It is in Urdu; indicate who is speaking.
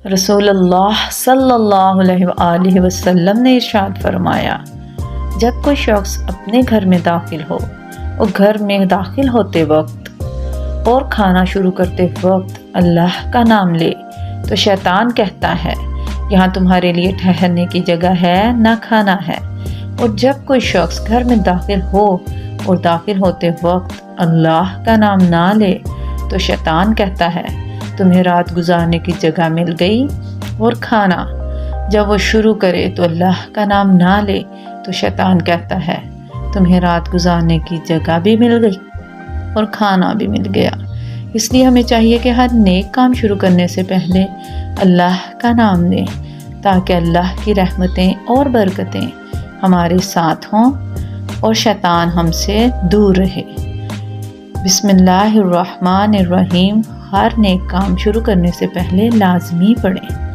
Speaker 1: رسول اللہ صلی اللہ علیہ وآلہ وسلم نے ارشاد فرمایا، جب کوئی شخص اپنے گھر میں داخل ہو اور گھر میں داخل ہوتے وقت اور کھانا شروع کرتے وقت اللہ کا نام لے تو شیطان کہتا ہے یہاں تمہارے لیے ٹھہرنے کی جگہ ہے نہ کھانا ہے۔ اور جب کوئی شخص گھر میں داخل ہو اور داخل ہوتے وقت اللہ کا نام نہ لے تو شیطان کہتا ہے تمہیں رات گزارنے کی جگہ مل گئی اور کھانا جب وہ شروع کرے تو اللہ کا نام نہ لے تو شیطان کہتا ہے تمہیں رات گزارنے کی جگہ بھی مل گئی اور کھانا بھی مل گیا۔ اس لیے ہمیں چاہیے کہ ہر نیک کام شروع کرنے سے پہلے اللہ کا نام لیں تاکہ اللہ کی رحمتیں اور برکتیں ہمارے ساتھ ہوں اور شیطان ہم سے دور رہے۔ بسم اللہ الرحمن الرحیم ہر نیک کام شروع کرنے سے پہلے لازمی پڑھیں۔